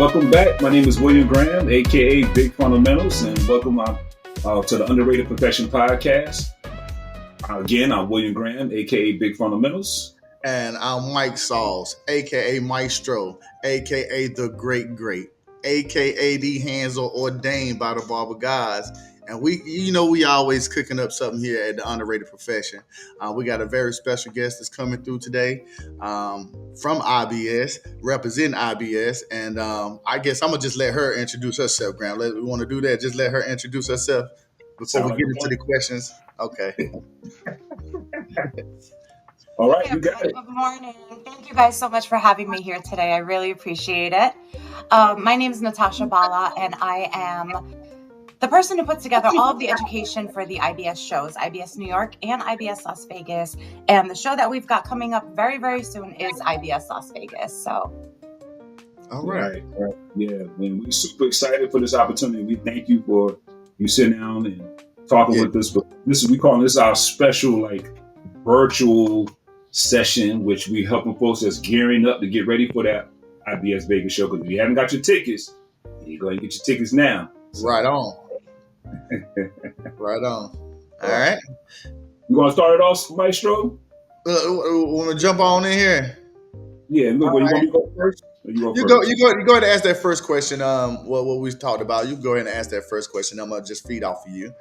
welcome back. My name is William Graham, aka Big Fundamentals, and welcome to the Underrated Profession Podcast. Again, I'm William Graham, aka Big Fundamentals. And I'm Mike Sauls, aka Maestro, aka the Great, aka the hands are ordained by the Barber Gods. And we always cooking up something here at the Underrated Profession. We got a very special guest that's coming through today from IBS, representing IBS. And I guess I'm going to just let her introduce herself, Graham. We want to do that. Just let her introduce herself before we get into the questions. Okay. All right, you got it. Good morning. Thank you guys so much for having me here today. I really appreciate it. My name is Natasha Bhalla, and I am the person who puts together all of the education for the IBS shows, IBS New York and IBS Las Vegas. And the show that we've got coming up very, very soon is IBS Las Vegas. So, all right. Yeah, we're super excited for this opportunity. We thank you for you sitting down and talking with us. But we call this our special virtual session, which we helping folks that's gearing up to get ready for that IBS Vegas show. Because if you haven't got your tickets, you go and get your tickets now. So. Right on. Right on. All right. You want to start it off, Maestro? Want to jump on in here? Yeah. Look, you want to go first? You go ahead and ask that first question. What we talked about. You go ahead and ask that first question. I'm gonna just feed off of you.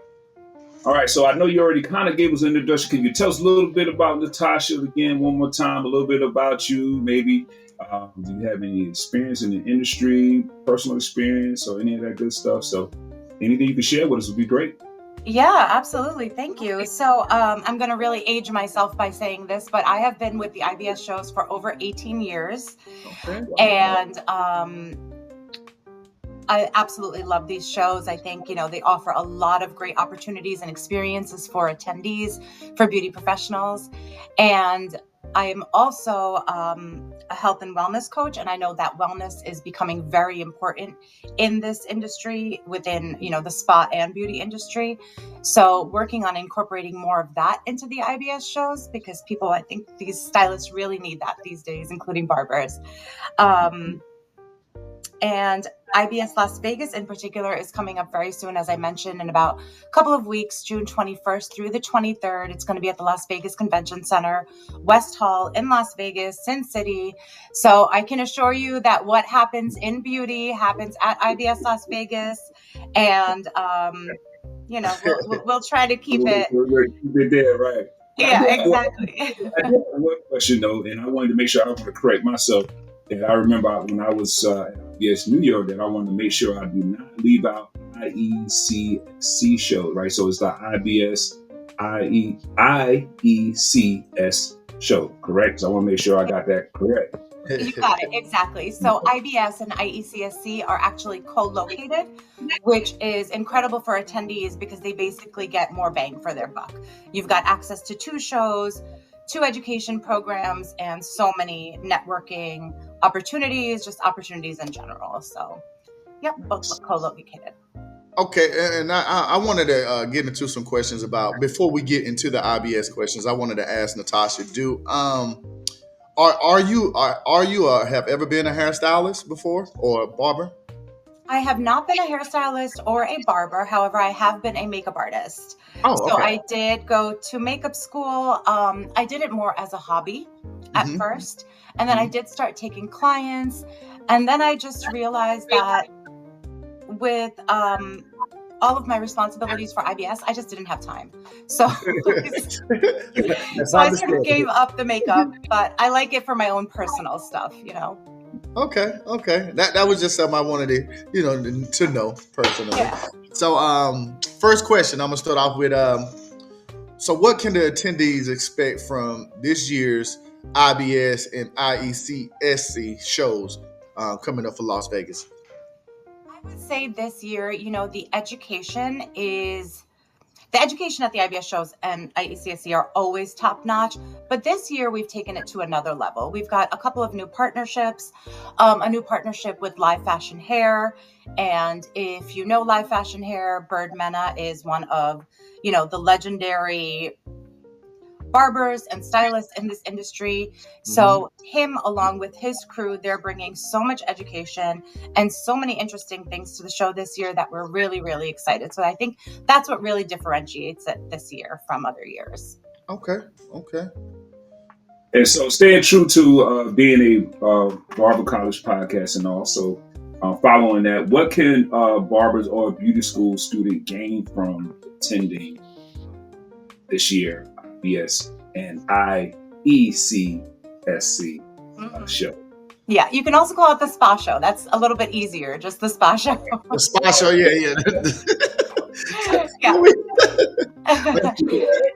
All right, so I know you already kind of gave us an introduction. Can you tell us a little bit about Natasha again, one more time, a little bit about you, maybe? Do you have any experience in the industry, personal experience, or any of that good stuff? So anything you can share with us would be great. Yeah, absolutely. Thank you. So I'm going to really age myself by saying this, but I have been with the IBS shows for over 18 years. Okay. And I absolutely love these shows. I think, they offer a lot of great opportunities and experiences for attendees, for beauty professionals. And I am also a health and wellness coach. And I know that wellness is becoming very important in this industry within, the spa and beauty industry. So working on incorporating more of that into the IBS shows, because I think these stylists really need that these days, including barbers. And IBS Las Vegas in particular is coming up very soon, as I mentioned, in about a couple of weeks, June 21st through the 23rd. It's going to be at the Las Vegas Convention Center, West Hall in Las Vegas, Sin City. So I can assure you that what happens in beauty happens at IBS Las Vegas. And, we'll try to keep it. Keep it there, right? Yeah, exactly. I do have one question, though, and I wanted to make sure I want to correct myself. And I remember when I was at IBS New York that I wanted to make sure I do not leave out IECSC show, right? So it's the IBS IECS show, correct? So I want to make sure I got that correct. You got it, exactly. So IBS and IECSC are actually co-located, which is incredible for attendees because they basically get more bang for their buck. You've got access to 2 shows, 2 education programs, and so many networking opportunities, just opportunities in general. So, yep, both co-located. Okay, and I wanted to get into some questions about, before we get into the IBS questions, I wanted to ask Natasha, are you have ever been a hairstylist before or a barber? I have not been a hairstylist or a barber. However, I have been a makeup artist. Oh, okay. So I did go to makeup school. I did it more as a hobby at first. And then I did start taking clients. And then I just realized that with all of my responsibilities for IBS, I just didn't have time. So, so I sort of gave up the makeup, but I like it for my own personal stuff, Okay. That was just something I wanted to know personally. Yeah. So, first question, I'm gonna start off with so what can the attendees expect from this year's IBS and IECSC shows coming up for Las Vegas? I would say this year, the education at the IBS shows and IECSC are always top notch, but this year we've taken it to another level. We've got a couple of new partnerships, a new partnership with Live Fashion Hair. And if you know Live Fashion Hair, Byrd Mena is one of, the legendary barbers and stylists in this industry. So him, along with his crew, they're bringing so much education and so many interesting things to the show this year that we're really, really excited. So I think that's what really differentiates it this year from other years. Okay. And so staying true to being a Barber College podcast and also following that, what can barbers or beauty school student gain from attending this year IBS and IECSC show? Yeah, you can also call it the spa show. That's a little bit easier, just the spa show. The spa show, yeah.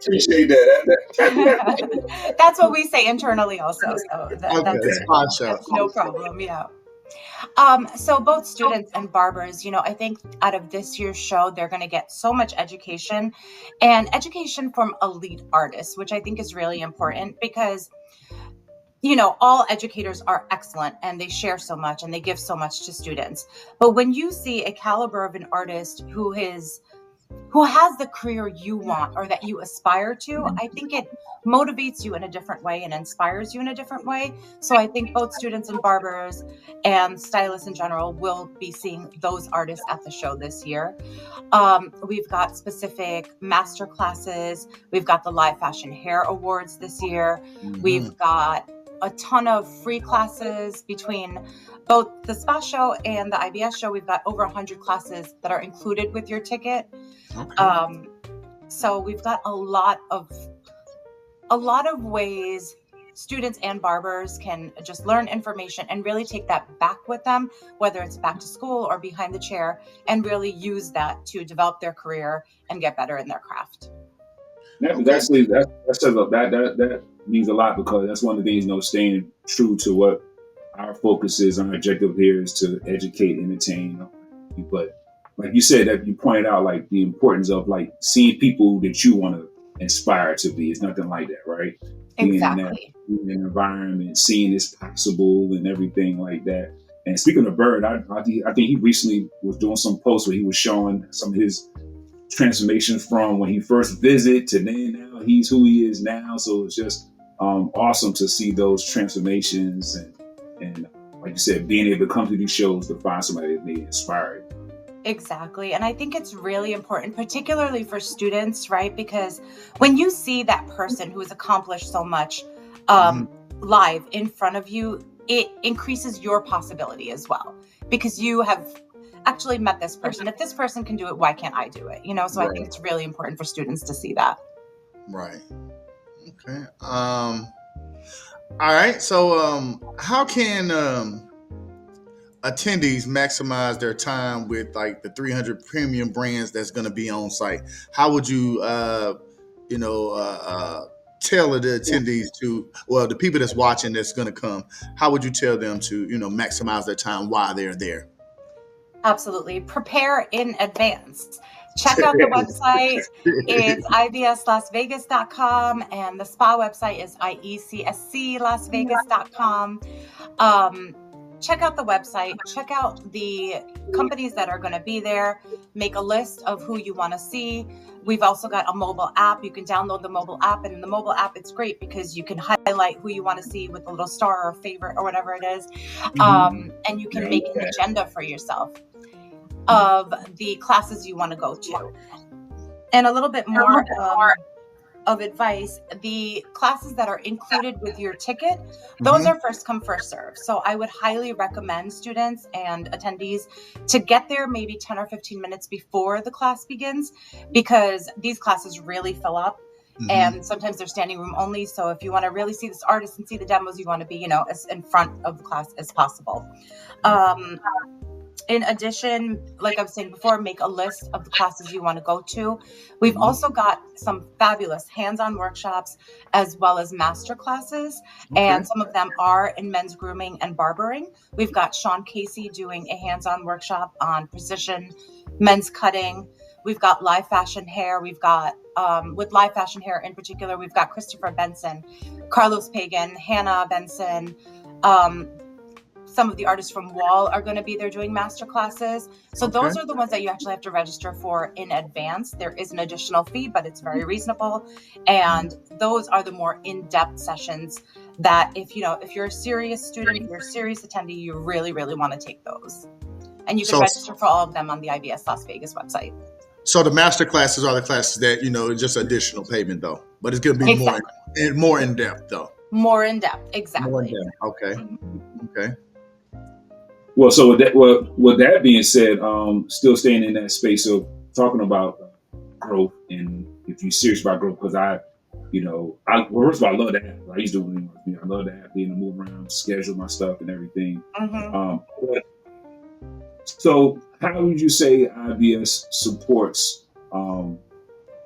Appreciate that. That's what we say internally also. So that's spa show. That's no problem, yeah. So both students and barbers, I think out of this year's show, they're going to get so much education and education from elite artists, which I think is really important because, all educators are excellent and they share so much and they give so much to students. But when you see a caliber of an artist who has the career you want or that you aspire to, I think it motivates you in a different way and inspires you in a different way. So I think both students and barbers and stylists in general will be seeing those artists at the show this year. We've got specific master classes. We've got the Live Fashion Hair Awards this year. We've got a ton of free classes between both the spa show and the IBS show. We've got over 100 classes that are included with your ticket. Okay. So we've got a lot of ways students and barbers can just learn information and really take that back with them, whether it's back to school or behind the chair, and really use that to develop their career and get better in their craft. That means a lot because that's one of the things, staying true to what our focus is. Our objective here is to educate, entertain, but like you said, that you pointed out, like the importance of like seeing people that you want to inspire to be. It's nothing like that, right? Exactly. Being in an environment, seeing it's possible and everything like that. And speaking of Byrd, I think he recently was doing some posts where he was showing some of his transformations from when he first visited to now he's who he is now. So it's just awesome to see those transformations and like you said, being able to come to these shows to find somebody that may inspire you. Exactly. And I think it's really important, particularly for students, right? Because when you see that person who has accomplished so much live in front of you, it increases your possibility as well, because you have actually met this person. If this person can do it, why can't I do it? So right. I think it's really important for students to see that. Right. Okay. All right. So how can attendees maximize their time with like the 300 premium brands that's going to be on site? How would you, tell the attendees the people that's watching that's going to come, how would you tell them to, maximize their time while they're there? Absolutely. Prepare in advance. Check out the website. It's ibslasvegas.com and the spa website is IECSC Check out the website, check out the companies that are going to be there, make a list of who you want to see. We've also got a mobile app. You can download the mobile app, and in the mobile app, it's great because you can highlight who you want to see with a little star or favorite or whatever it is. And you can make an agenda for yourself of the classes you want to go to. And a little bit more of advice, the classes that are included with your ticket, those are first come, first serve. So I would highly recommend students and attendees to get there maybe 10 or 15 minutes before the class begins, because these classes really fill up. And sometimes they're standing room only. So if you want to really see this artist and see the demos, you want to be, as in front of the class as possible. In addition, like I was saying before, make a list of the classes you want to go to. We've also got some fabulous hands-on workshops as well as master classes. And some of them are in men's grooming and barbering. We've got Sean Casey doing a hands-on workshop on precision men's cutting. We've got live fashion hair. We've got, with live fashion hair in particular, we've got Christopher Benson, Carlos Pagan, Hannah Benson, Some of the artists from Wahl are going to be there doing master classes. So those are the ones that you actually have to register for in advance. There is an additional fee, but it's very reasonable. And those are the more in-depth sessions that if you're a serious student, if you're a serious attendee, you really, really want to take those. And you can register for all of them on the IBS Las Vegas website. So the master classes are the classes that, just additional payment though, but it's going to be more in depth though. More in depth, exactly. More in depth. Okay. Okay. Well, so with that being said, still staying in that space of talking about growth, and if you're serious about growth, because first of all, I love that. I used to do it. I love that, being able to move around, schedule my stuff and everything. So how would you say IBS supports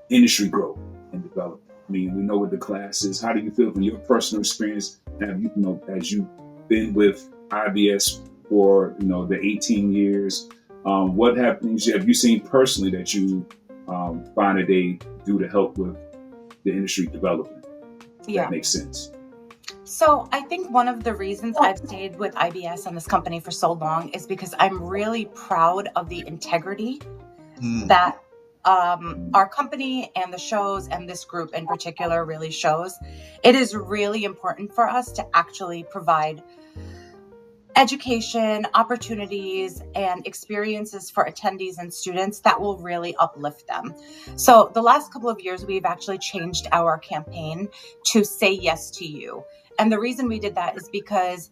industry growth and development? I mean, we know what the class is. How do you feel from your personal experience? As you've been with IBS for the 18 years, what have you seen personally that you find that they do to help with the industry development? That makes sense. So I think one of the reasons I've stayed with IBS and this company for so long is because I'm really proud of the integrity that our company and the shows and this group in particular really shows. It is really important for us to actually provide education, opportunities, and experiences for attendees and students that will really uplift them. So the last couple of years, we've actually changed our campaign to Say Yes to You. And the reason we did that is because,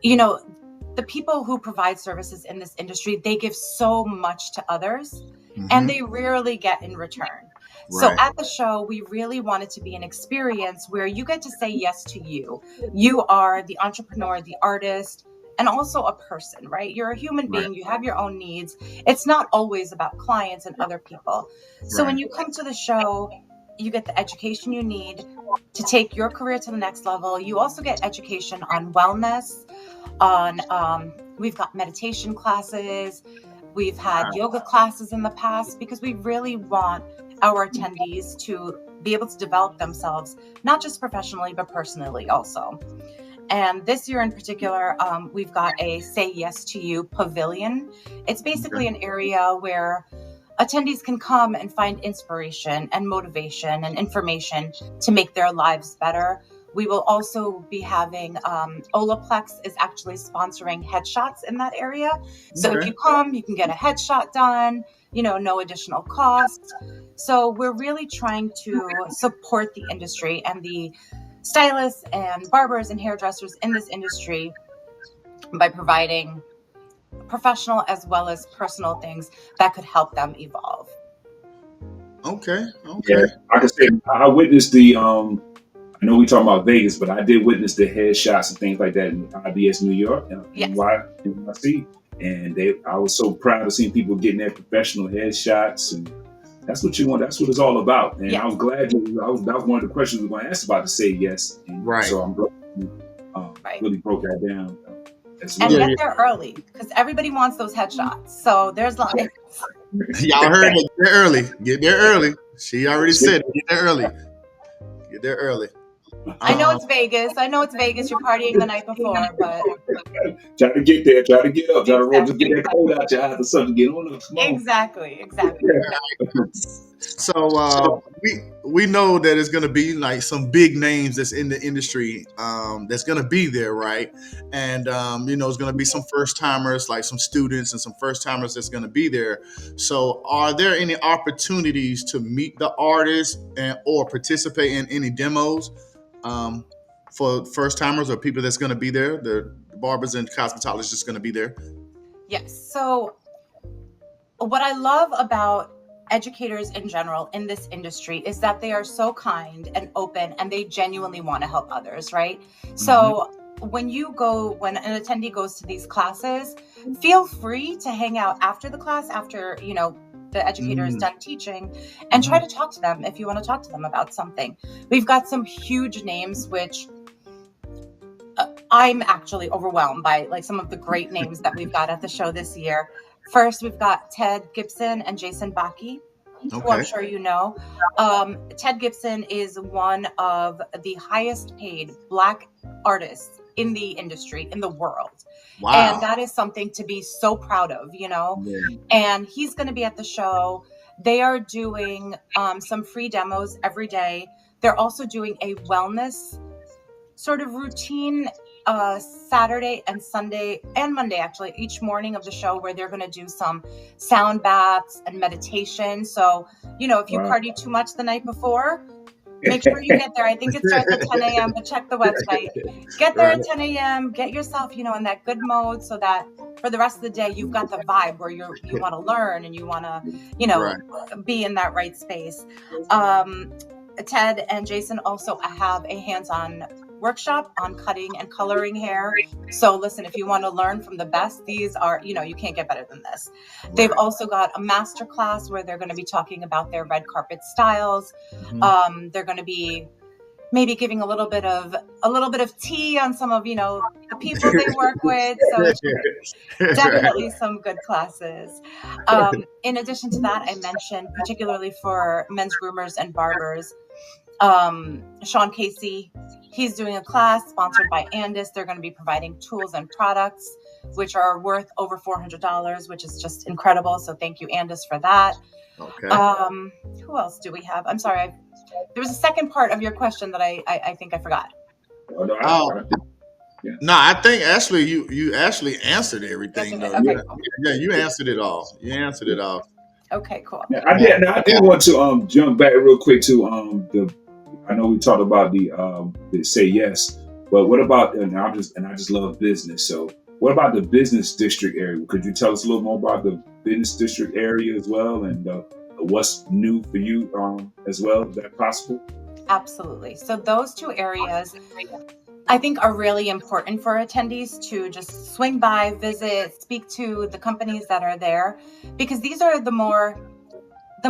the people who provide services in this industry, they give so much to others and they rarely get in return. Right. So at the show, we really want it to be an experience where you get to say yes to you. You are the entrepreneur, the artist, and also a person, right? You're a human being. You have your own needs. It's not always about clients and other people. So when you come to the show, you get the education you need to take your career to the next level. You also get education on wellness, we've got meditation classes. We've had yoga classes in the past because we really want our attendees to be able to develop themselves, not just professionally, but personally also. And this year in particular, we've got a Say Yes to You pavilion. It's basically an area where attendees can come and find inspiration and motivation and information to make their lives better. We will also be having Olaplex is actually sponsoring headshots in that area. So if you come, you can get a headshot done, no additional cost. So we're really trying to support the industry and the stylists and barbers and hairdressers in this industry by providing professional as well as personal things that could help them evolve. Okay. Yeah, I can say I witnessed I know we talking about Vegas, but I did witness the headshots and things like that in IBS New York and NYC. And I was so proud of seeing people getting their professional headshots, and that's what you want. That's what it's all about. And I was glad that was one of the questions we were going to ask about to Say Yes. And so I'm glad you really broke that down. And get there early because everybody wants those headshots. So there's lines. Y'all heard it. Get there early. She already said it. Get there early. I know it's Vegas. You're partying the night before, but try to get there. Try to get up. Try to roll to get that cold out your eyes or something. Get on up. Exactly. So we know that it's going to be like some big names that's in the industry that's going to be there, right? And it's going to be some first timers, like some students and some first timers that's going to be there. So are there any opportunities to meet the artists or participate in any demos for first timers or people that's going to be there? The barbers and cosmetologists going to be there? Yes. So what I love about educators in general in this industry is that they are so kind and open and they genuinely want to help others, right? So when an attendee goes to these classes, feel free to hang out after the class, after, the educator is done teaching, and try to talk to them if you want to talk to them about something. We've got some huge names, which I'm actually overwhelmed by, like some of the great names that we've got at the show this year. First, we've got Ted Gibson and Jason Baki, who I'm sure you know. Ted Gibson is one of the highest paid Black artists in the industry, in the world. Wow. And that is something to be so proud of, Yeah. And he's going to be at the show. They are doing some free demos every day. They're also doing a wellness sort of routine Saturday and Sunday and Monday, actually, each morning of the show, where they're going to do some sound baths and meditation. So, if you party too much the night before, make sure you get there. I think it starts at 10 a.m., but check the website. Get there at 10 a.m., get yourself, in that good mode, so that for the rest of the day, you've got the vibe where you want to learn and you want to, be in that right space. Ted and Jason also have a hands-on workshop on cutting and coloring hair. So listen, if you want to learn from the best, these are, you can't get better than this. Right. They've also got a master class where they're going to be talking about their red carpet styles. Mm-hmm. They're going to be maybe giving a little bit of tea on some of, the people they work with. So it's definitely some good classes. In addition to that, I mentioned, particularly for men's groomers and barbers, Sean Casey, he's doing a class sponsored by Andis. They're going to be providing tools and products, which are worth over $400, which is just incredible. So thank you, Andis, for that. Okay. Who else do we have? I'm sorry. There was a second part of your question that I think I forgot. No, I think Ashlee, you actually answered everything. Yes, okay, cool. Yeah, you answered it all. Okay, cool. Yeah, I did want to jump back real quick to I know we talked about the say yes, but what about I just love business. So what about the business district area? Could you tell us a little more about the business district area as well, and what's new for you as well? Is that possible? Absolutely. So those two areas, I think, are really important for attendees to just swing by, visit, speak to the companies that are there, because these are the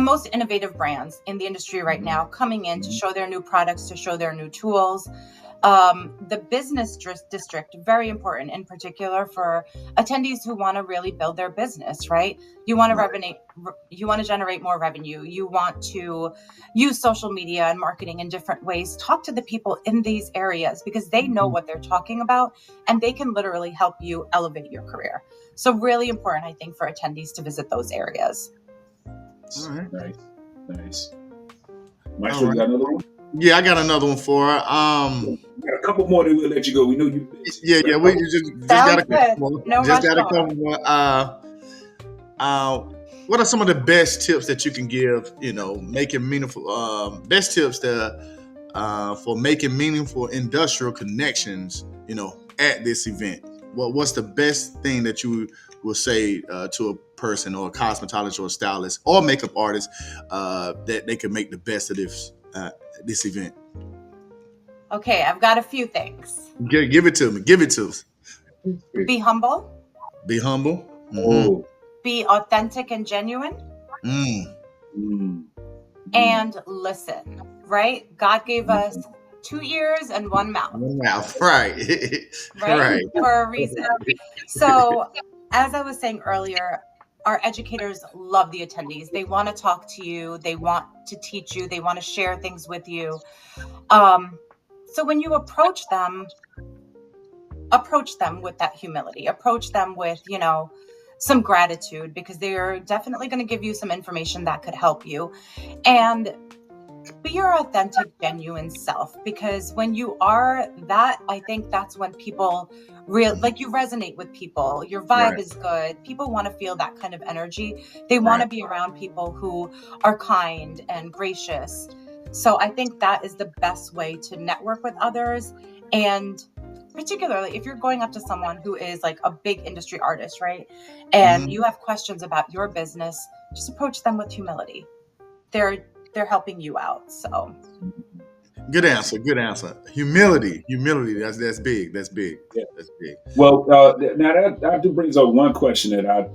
most innovative brands in the industry right now, coming in to show their new products, to show their new tools. The business district, very important in particular for attendees who want to really build their business, right? You want to generate more revenue. You want to use social media and marketing in different ways. Talk to the people in these areas because they know what they're talking about and they can literally help you elevate your career. So really important, I think, for attendees to visit those areas. All right. Nice. Maestro, you got another one? Yeah, I got another one for her. We got a couple more that we'll let you go. We know you. Yeah. We just got a couple more. No just got a couple more. What are some of the best tips that you can give? Making meaningful. Best tips for making meaningful industrial connections. At this event. What's the best thing that you will say to a person or a cosmetologist or a stylist or makeup artist that they can make the best of this event? Okay, I've got a few things. Give it to me. Give it to us. Be humble. Be humble. Oh. Be authentic and genuine. And listen, right? God gave us 2 ears and 1 mouth. 1 mouth, right. Right? For a reason. So, as I was saying earlier, our educators love the attendees. They want to talk to you. They want to teach you. They want to share things with you. So when you approach them with that humility. Approach them with, some gratitude, because they're definitely going to give you some information that could help you. And be your authentic, genuine self, because when you are that, I think that's when people you resonate with people. Your vibe is good. People want to feel that kind of energy. They want to be around people who are kind and gracious. So I think that is the best way to network with others. And particularly if you're going up to someone who is like a big industry artist, right? And you have questions about your business, just approach them with humility. They're helping you out. So good answer. Humility. That's big. Yeah. That's big. Well, now that brings up one question that I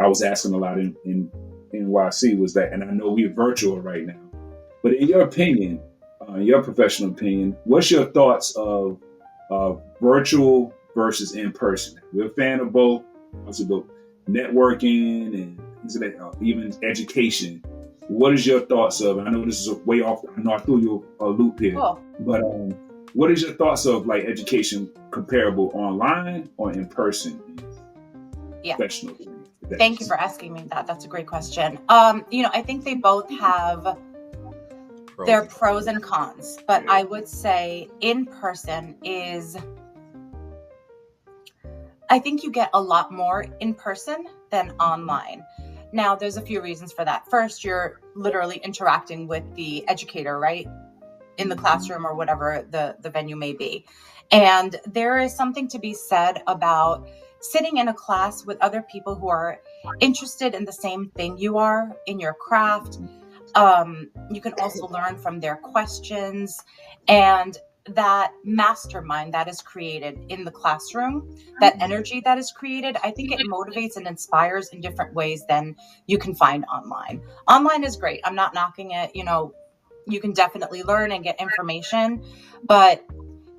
was asking a lot in NYC was that, and I know we're virtual right now, but in your opinion, your professional opinion, what's your thoughts of virtual versus in person? We're a fan of both. Also, both networking and even education. What is your thoughts of? I know this is way off. I know I threw you a loop here, but what is your thoughts of like education comparable online or in person? Yeah. Professional. Thank you for asking me that. That's a great question. I think they both have their pros and cons, but I would say in person is, I think you get a lot more in person than online. Now, there's a few reasons for that. First, you're literally interacting with the educator, right? In the classroom or whatever the venue may be. And there is something to be said about sitting in a class with other people who are interested in the same thing you are in your craft. You can also learn from their questions, and that mastermind that is created in the classroom, that energy that is created, I think it motivates and inspires in different ways than you can find online. Online is great. I'm not knocking it. You can definitely learn and get information, but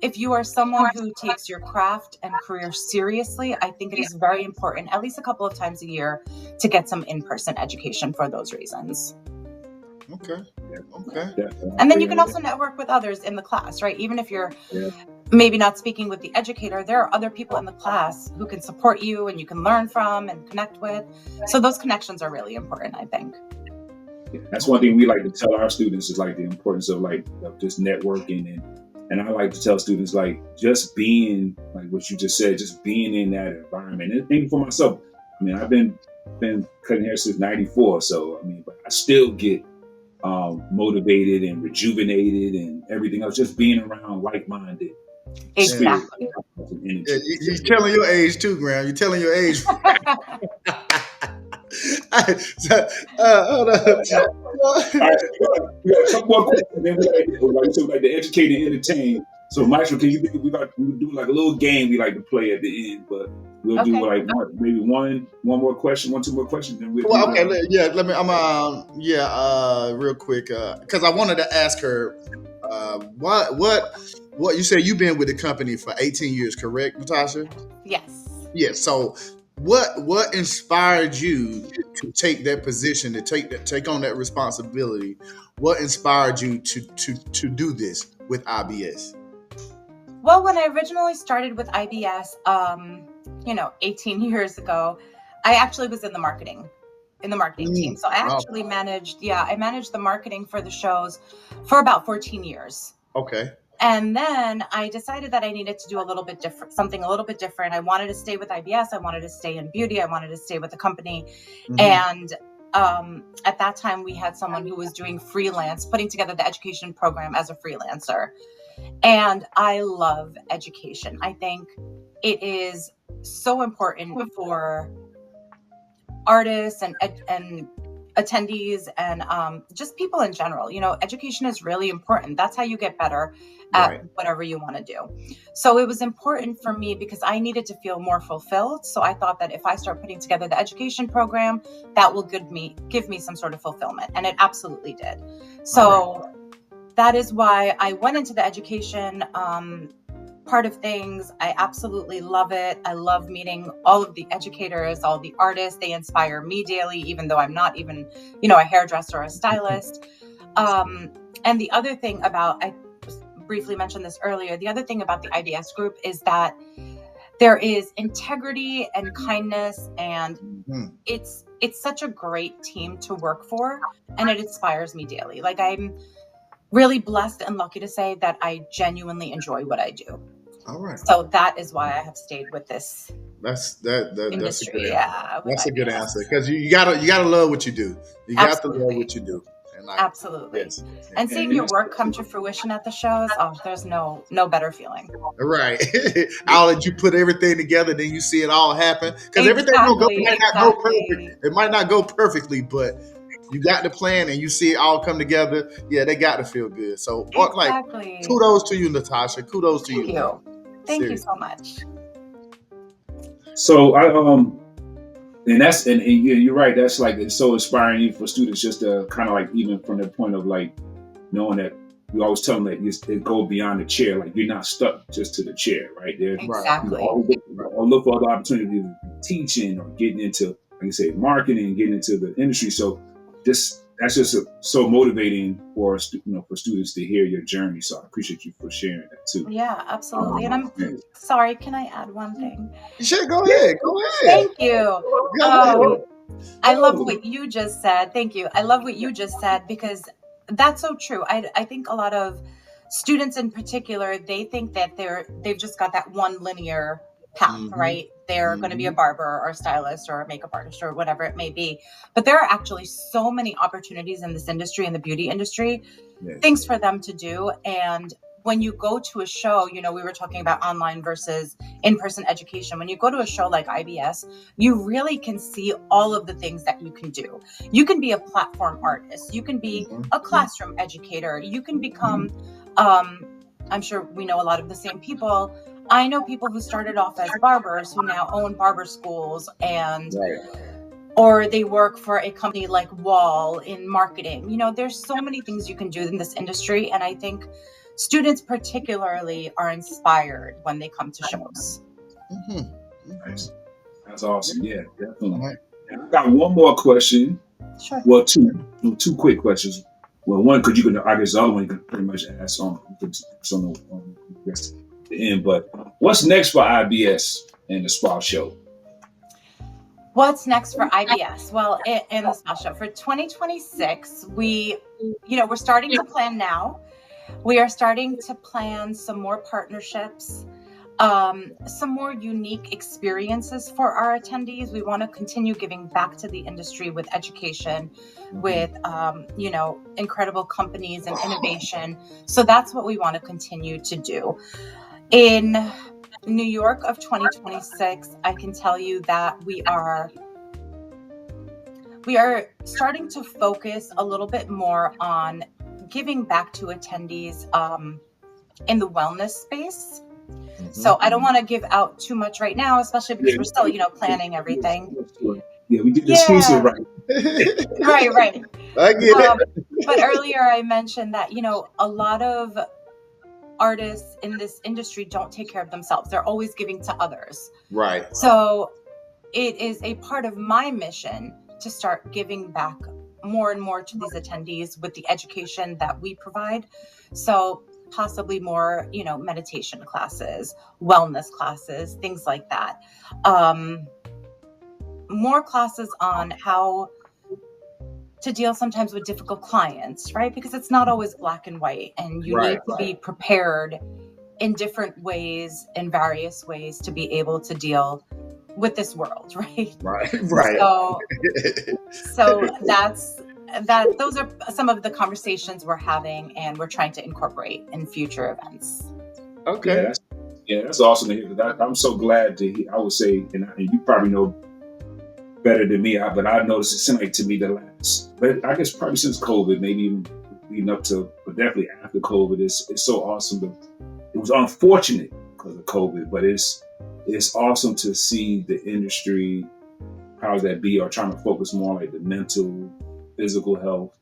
if you are someone who takes your craft and career seriously, I think it is very important, at least a couple of times a year, to get some in-person education for those reasons. Okay. And then you can also network with others in the class, right? Even if you're maybe not speaking with the educator, there are other people in the class who can support you and you can learn from and connect with. So those connections are really important, I think. Yeah, that's one thing we like to tell our students is like the importance of like of just networking, and I like to tell students like just being like what you just said, just being in that environment. And thinking for myself, I mean, I've been cutting hair since '94, so I mean, but I still get motivated and rejuvenated and everything else just being around like-minded. Exactly. Yeah, you're telling your age too, Graham. You're telling your age. Hold on. We got a couple more questions, then we like to educate and entertain. So, Maestro, can you we do like a little game we like to play at the end, but we'll do like maybe one more question, 2 more questions, then we'll. Well, okay, let me. I'm real quick, because I wanted to ask her, what you said you've been with the company for 18 years, correct, Natasha? Yes. Yeah. So, what inspired you to take that position, to take on that responsibility? What inspired you to do this with IBS? Well, when I originally started with IBS, 18 years ago, I actually was in the marketing team. So I actually managed the marketing for the shows for about 14 years. Okay. And then I decided that I needed to do something a little bit different. I wanted to stay with IBS. I wanted to stay in beauty. I wanted to stay with the company. Mm-hmm. And at that time, we had someone who was doing freelance, putting together the education program as a freelancer. And I love education. I think it is so important for artists and attendees and just people in general. Education is really important. That's how you get better at whatever you want to do. So it was important for me because I needed to feel more fulfilled. So I thought that if I start putting together the education program, that will give me some sort of fulfillment. And it absolutely did. So that is why I went into the education part of things. I absolutely love it. I love meeting all of the educators, all the artists. They inspire me daily, even though I'm not even, a hairdresser or a stylist. And the other thing I briefly mentioned this earlier, the other thing about the IBS group is that there is integrity and kindness, and it's such a great team to work for, and it inspires me daily. Like, I'm really blessed and lucky to say that I genuinely enjoy what I do. All right. So that is why I have stayed with this. That's industry. That's a good answer, because you gotta love what you do. You got to love what you do. And absolutely. Yes. And seeing your work come to fruition at the shows, there's no better feeling. Right. I'll let you put everything together, then you see it all happen. Because everything might not go perfect. It might not go perfectly, but you got the plan and you see it all come together. Yeah, they got to feel good. So, kudos to you, Natasha. Kudos to you. Thank you so much. So and you're right. That's like, it's so inspiring for students just to kind of like, even from the point of like knowing that we always tell them that they go beyond the chair. Like, you're not stuck just to the chair, right? Exactly. Or look for other opportunities, teaching or getting into, like you say, marketing, getting into the industry. So just that's just so motivating for for students to hear your journey. So I appreciate you for sharing that too. Yeah, absolutely. And I'm sorry, can I add one thing? Sure, go ahead. Thank you. I love what you just said. Thank you. I love what you just said, because that's so true. I think a lot of students in particular, they think that they've just got that one linear path, right? They're going to be a barber or a stylist or a makeup artist or whatever it may be. But there are actually so many opportunities in this industry, in the beauty industry, things for them to do. And when you go to a show, we were talking about online versus in-person education. When you go to a show like IBS, you really can see all of the things that you can do. You can be a platform artist. You can be a classroom educator. You can become, I'm sure we know a lot of the same people. I know people who started off as barbers who now own barber schools, and or they work for a company like Wahl in marketing. There's so many things you can do in this industry. And I think students particularly are inspired when they come to shows. Nice. That's awesome. Yeah, definitely. And I got one more question. Sure. Well, two quick questions. Well, one, because I guess the other one you can pretty much ask on the end. But what's next for IBS and the spa show? What's next for IBS? Well, in the spa show for 2026, we're starting to plan now. We are starting to plan some more partnerships, some more unique experiences for our attendees. We want to continue giving back to the industry with education, with, incredible companies and innovation. So that's what we want to continue to do. In New York of 2026, I can tell you that we are starting to focus a little bit more on giving back to attendees in the wellness space. So I don't want to give out too much right now, especially because we're still, planning everything. Yeah, we did the exclusive, right? Right. I get it. But earlier I mentioned that, a lot of artists in this industry don't take care of themselves. They're always giving to others. Right. So it is a part of my mission to start giving back more and more to these attendees with the education that we provide. So possibly more, meditation classes, wellness classes, things like that. More classes on how to deal sometimes with difficult clients, right? Because it's not always black and white, and you need to be prepared in different ways, in various ways, to be able to deal with this world, right? Right. So those are some of the conversations we're having, and we're trying to incorporate in future events. Okay. That's awesome to hear. I'm so glad to hear. I would say, and you probably know better than me, but I noticed it seemed like to me but I guess probably since COVID, maybe even leading up to, but definitely after COVID, it's so awesome. It was unfortunate because of COVID, but it's awesome to see the industry, powers that be, are trying to focus more on like the mental, physical health.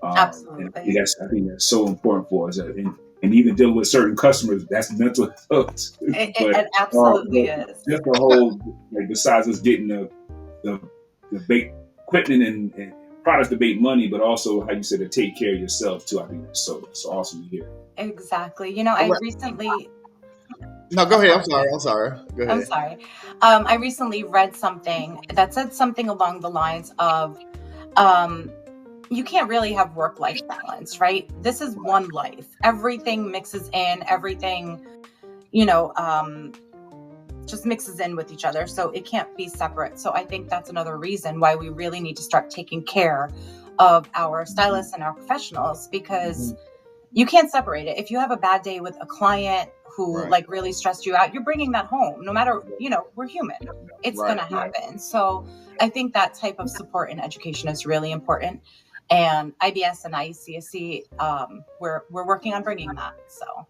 Absolutely. And I think that's so important for us. And even dealing with certain customers, that's mental health. It absolutely is. Just the whole, besides us getting the bait equipment and products to make money, but also how you said to take care of yourself too. I think that's so awesome to hear. Exactly. I recently. No, go ahead. I'm sorry. Go ahead. I'm sorry. I recently read something that said something along the lines of, you can't really have work-life balance, right? This is one life. Everything mixes in, everything, just mixes in with each other. So it can't be separate. So I think that's another reason why we really need to start taking care of our stylists and our professionals, because you can't separate it. If you have a bad day with a client who really stressed you out, you're bringing that home. No matter, we're human. It's going to happen. So I think that type of support and education is really important. And IBS and IECSC, we're working on bringing that. So.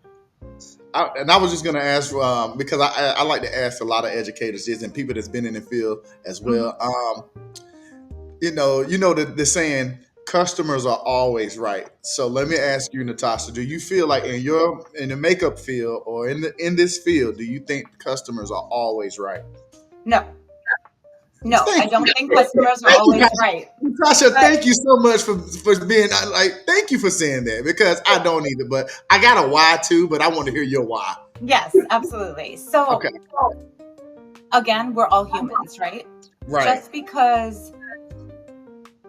I was just going to ask, because I like to ask a lot of educators and people that's been in the field as well. The saying, customers are always right. So let me ask you, Natasha, do you feel like in the makeup field or in this field, do you think customers are always right? No. No, I don't think customers are always right. Natasha, thank you so much for being thank you for saying that, because I don't either, but I got a why too, but I want to hear your why. Yes, absolutely. So Okay. Again, we're all humans, right? Right. Just because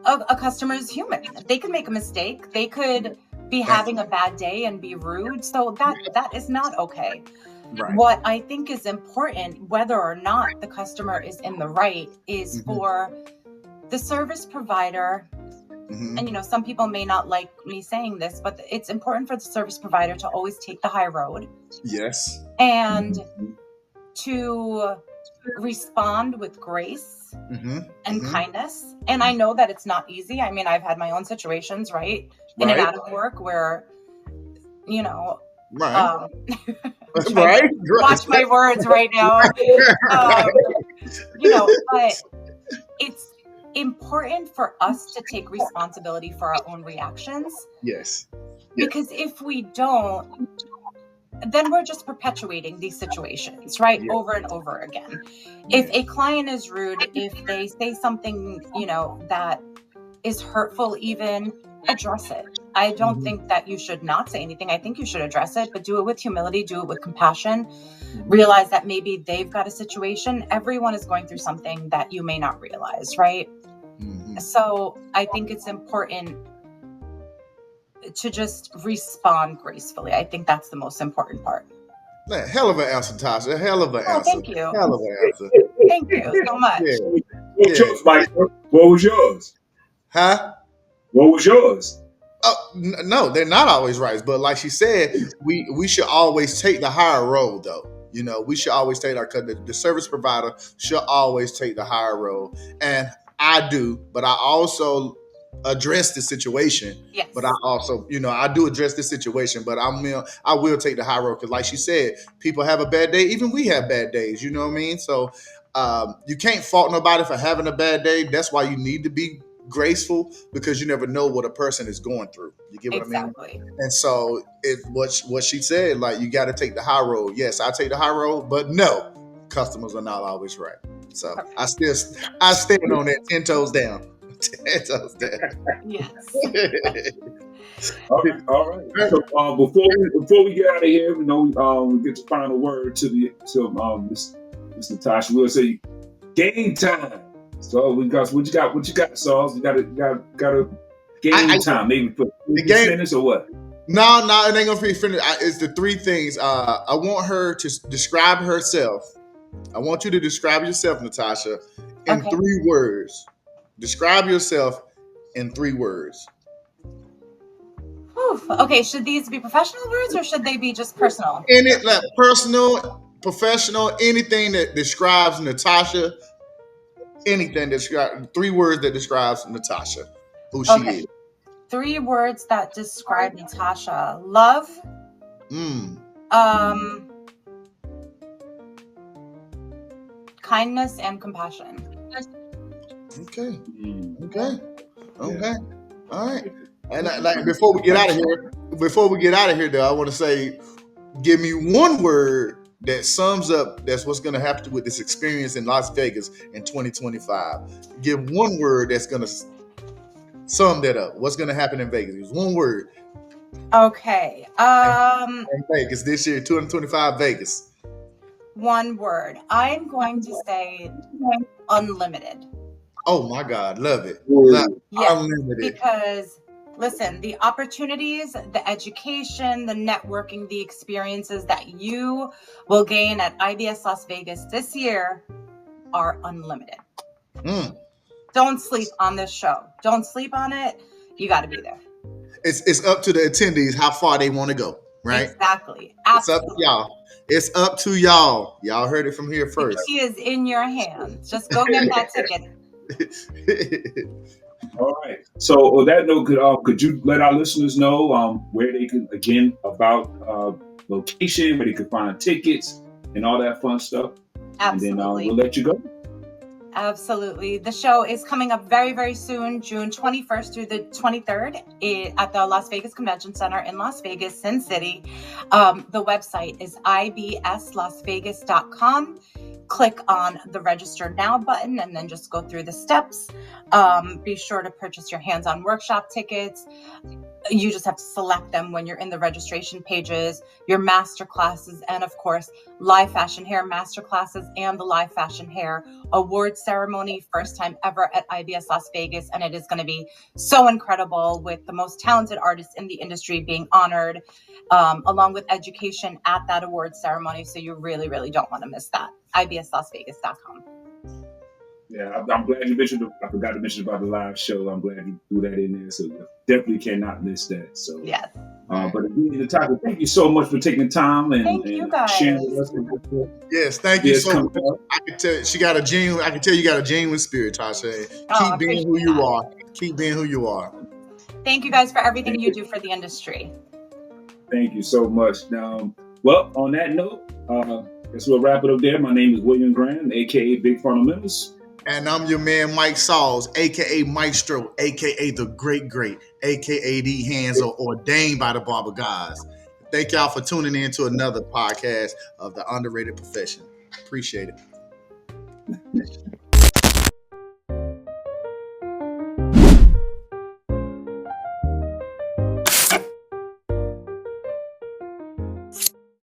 a customer is human, they could make a mistake. They could be having a bad day and be rude. So that is not okay. Right. What I think is important, whether or not the customer is in the right, is for the service provider. And some people may not like me saying this, but it's important for the service provider to always take the high road. Yes. And to respond with grace and kindness. And I know that it's not easy. I mean, I've had my own situations, right? In and out of work where, right. Watch my words right now. But it's important for us to take responsibility for our own reactions. Yes. Because if we don't, then we're just perpetuating these situations, right? Over and over again. If a client is rude, if they say something, that is hurtful, even, address it. I don't think that you should not say anything. I think you should address it, but do it with humility, do it with compassion. Realize that maybe they've got a situation. Everyone is going through something that you may not realize, right? So I think it's important to just respond gracefully. I think that's the most important part. Man, hell of an answer, Tasha. Hell of an answer. Thank you. Hell of an answer. Thank you so much. Yours, Mike? What was yours? Huh? What was yours? No, they're not always right. But like she said, we should always take the higher road, though. We should always take the service provider should always take the higher road. And I do, but I also address the situation. Yes. But I also, I do address the situation, but I will take the high road, because like she said, people have a bad day. Even we have bad days, you know what I mean? So you can't fault nobody for having a bad day. That's why you need to be graceful, because you never know what a person is going through. You get what I mean? And so what she said, like, you got to take the high road. Yes, I take the high road, but no, customers are not always right. So I stand on that 10 toes down. 10 toes down. Yes. Okay, all right. So before we get out of here, we get the final word to Miss Natasha. We'll say game time. So what you got, Sauce? You got a game time. Maybe put the game finish or what? No, it ain't gonna be finished. It's the three things. I want her to describe herself. I want you to describe yourself, Natasha, in 3 words. Describe yourself in 3 words. Okay, should these be professional words or should they be just personal? Personal, professional, anything that describes Natasha. Anything that 3 words that describes Natasha, who she is. 3 words that describe Natasha: love, kindness, and compassion. Okay. All right. And before we get out of here, though, I want to say, give me 1 word that sums up that's what's going to happen with this experience in Las Vegas in 2025. Give 1 word that's going to sum that up. What's going to happen in Vegas? It's 1 word. Okay. In Vegas this year, 2025 Vegas. 1 word. I'm going to say unlimited. Oh my God, love it. Yes, unlimited. Because listen, the opportunities, the education, the networking, the experiences that you will gain at IBS Las Vegas this year are unlimited. Don't sleep on this show. Don't sleep on it. You got to be there. It's up to the attendees how far they want to go, right? Exactly. Absolutely. It's up to y'all. Y'all heard it from here first. The key is in your hands. Just go get that ticket. All right. So on that note, could you let our listeners know where they can, again, about location, where they can find tickets and all that fun stuff? Absolutely. And then we'll let you go. Absolutely. The show is coming up very, very soon, June 21st through the 23rd at the Las Vegas Convention Center in Las Vegas, Sin City. The website is IBSLasVegas.com. click on the register now button and then just go through the steps. Be sure to purchase your hands-on workshop tickets. You just have to select them when you're in the registration pages, your master classes, and of course, live fashion hair master classes and the live fashion hair award ceremony, first time ever at IBS Las Vegas. And it is going to be so incredible with the most talented artists in the industry being honored, along with education at that award ceremony. So you really, really don't want to miss that. IBSLasVegas.com. Yeah, I'm glad you mentioned. I forgot to mention about the live show. I'm glad you threw that in there. So you definitely cannot miss that. So yes. But again, Natasha, thank you so much for taking time and sharing with us. Yes, thank you so much. I can tell she got a genuine. I can tell you got a genuine spirit, Tasha. Keep being who you are. Keep being who you are. Thank you guys for everything you do for the industry. Thank you so much. Now, well, on that note, guess we'll wrap it up there. My name is William Graham, aka Big Fundamentals. And I'm your man, Mike Sauls, a.k.a. Maestro, a.k.a. the Great Great, a.k.a. the hands are ordained by the Barber Gods. Thank y'all for tuning in to another podcast of The Underrated Profession. Appreciate it.